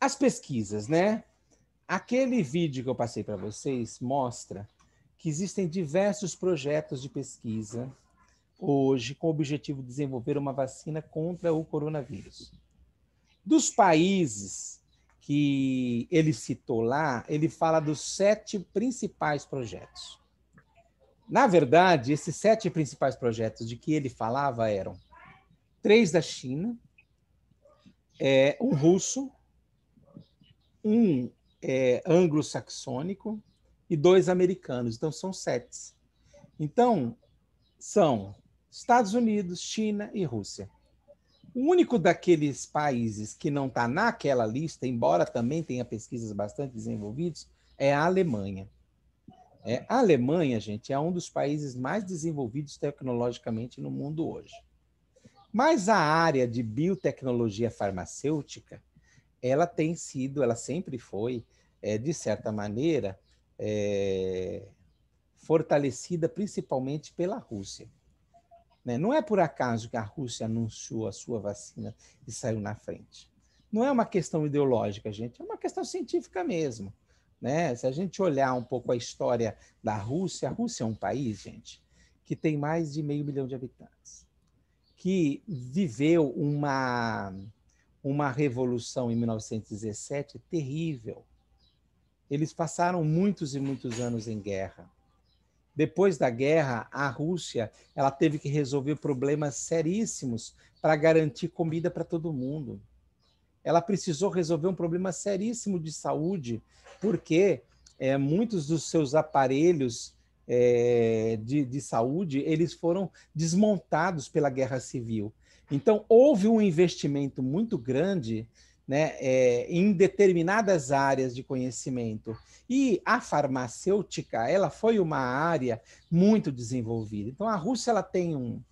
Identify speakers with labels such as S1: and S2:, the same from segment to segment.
S1: As pesquisas, né? Aquele vídeo que eu passei para vocês mostra que existem diversos projetos de pesquisa hoje com o objetivo de desenvolver uma vacina contra o coronavírus. Dos países que ele citou lá, ele fala dos 7 principais projetos. Na verdade, esses 7 principais projetos de que ele falava eram 3 da China, um russo, um anglo-saxônico e 2 americanos. Então, são 7. Então, são Estados Unidos, China e Rússia. O único daqueles países que não está naquela lista, embora também tenha pesquisas bastante desenvolvidas, é a Alemanha. A Alemanha, gente, é um dos países mais desenvolvidos tecnologicamente no mundo hoje. Mas a área de biotecnologia farmacêutica, ela tem sido, ela sempre foi, de certa maneira, fortalecida principalmente pela Rússia. Não é por acaso que a Rússia anunciou a sua vacina e saiu na frente. Não é uma questão ideológica, gente, é uma questão científica mesmo. Se a gente olhar um pouco a história da Rússia, a Rússia é um país, gente, que tem mais de 500 milhões de habitantes, que viveu uma revolução em 1917 terrível. Eles passaram muitos e muitos anos em guerra. Depois da guerra, a Rússia ela teve que resolver problemas seríssimos para garantir comida para todo mundo. Ela precisou resolver um problema seríssimo de saúde, porque muitos dos seus aparelhos de saúde eles foram desmontados pela Guerra Civil. Então, houve um investimento muito grande, né, em determinadas áreas de conhecimento. E a farmacêutica ela foi uma área muito desenvolvida. Então, a Rússia ela tem um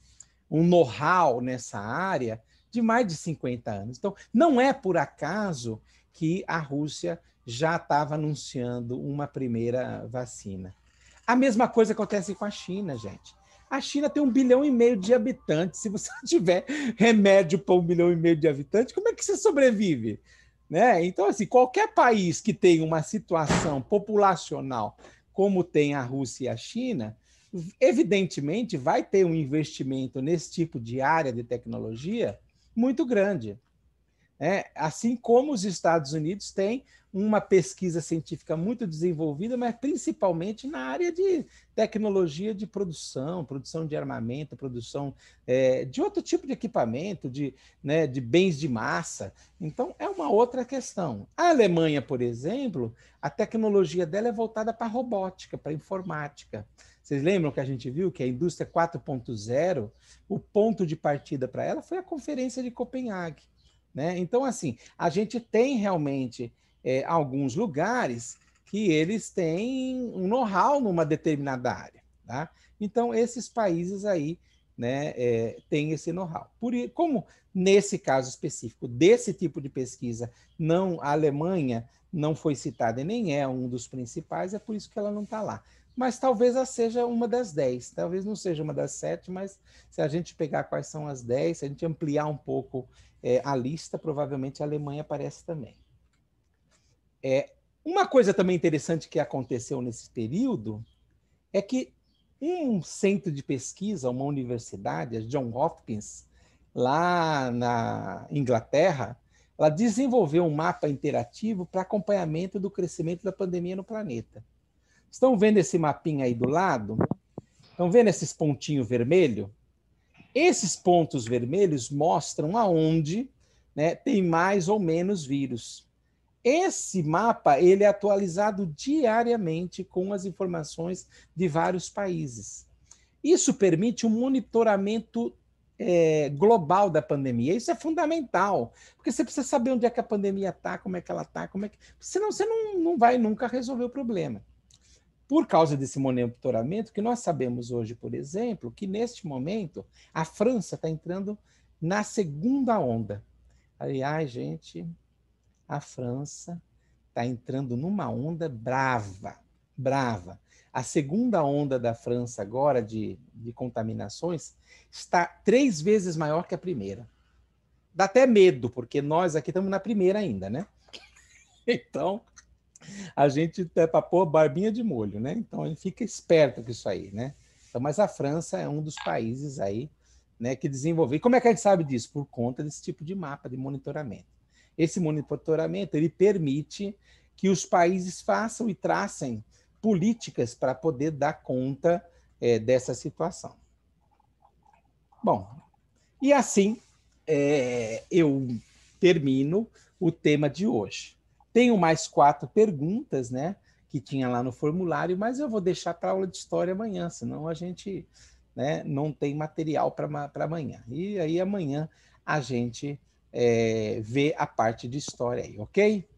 S1: know-how nessa área de mais de 50 anos. Então, não é por acaso que a Rússia já estava anunciando uma primeira vacina. A mesma coisa acontece com a China, gente. A China tem 1,5 bilhão de habitantes. Se você não tiver remédio para 1,5 bilhão de habitantes, como é que você sobrevive? Então, assim, qualquer país que tenha uma situação populacional como tem a Rússia e a China, evidentemente vai ter um investimento nesse tipo de área de tecnologia muito grande. Assim como os Estados Unidos têm uma pesquisa científica muito desenvolvida, mas principalmente na área de tecnologia de produção de armamento, produção de outro tipo de equipamento, de bens de massa. Então, é uma outra questão. A Alemanha, por exemplo, a tecnologia dela é voltada para a robótica, para a informática. Vocês lembram que a gente viu que a indústria 4.0, o ponto de partida para ela foi a Conferência de Copenhague. Então, assim, a gente tem realmente alguns lugares que eles têm um know-how numa determinada área. Tá? Então, esses países aí têm esse know-how. Como nesse caso específico desse tipo de pesquisa, a Alemanha não foi citada e nem é um dos principais, é por isso que ela não está lá. Mas talvez ela seja uma das 10, talvez não seja uma das 7, mas se a gente pegar quais são as 10, se a gente ampliar um pouco a lista, provavelmente a Alemanha aparece também. Uma coisa também interessante que aconteceu nesse período é que um centro de pesquisa, uma universidade, a Johns Hopkins, lá na Inglaterra, ela desenvolveu um mapa interativo para acompanhamento do crescimento da pandemia no planeta. Estão vendo esse mapinha aí do lado? Estão vendo esses pontinhos vermelhos? Esses pontos vermelhos mostram aonde tem mais ou menos vírus. Esse mapa ele é atualizado diariamente com as informações de vários países. Isso permite um monitoramento global da pandemia. Isso é fundamental, porque você precisa saber onde é que a pandemia está, como é que ela está, senão você não vai nunca resolver o problema. Por causa desse monitoramento, que nós sabemos hoje, por exemplo, que neste momento a França está entrando na segunda onda. Aliás, gente, a França está entrando numa onda brava, brava. A segunda onda da França agora de contaminações está 3 vezes maior que a primeira. Dá até medo, porque nós aqui estamos na primeira ainda, né? Então, a gente é para pôr barbinha de molho, né? Então, a gente fica esperto com isso aí, né? Então, mas a França é um dos países aí, né, que desenvolveu. E como é que a gente sabe disso? Por conta desse tipo de mapa de monitoramento. Esse monitoramento, ele permite que os países façam e tracem políticas para poder dar conta dessa situação. Bom, e assim eu termino o tema de hoje. Tenho mais 4 perguntas, né, que tinha lá no formulário, mas eu vou deixar para a aula de história amanhã, senão a gente, né, não tem material para amanhã. E aí amanhã a gente vê a parte de história aí, ok?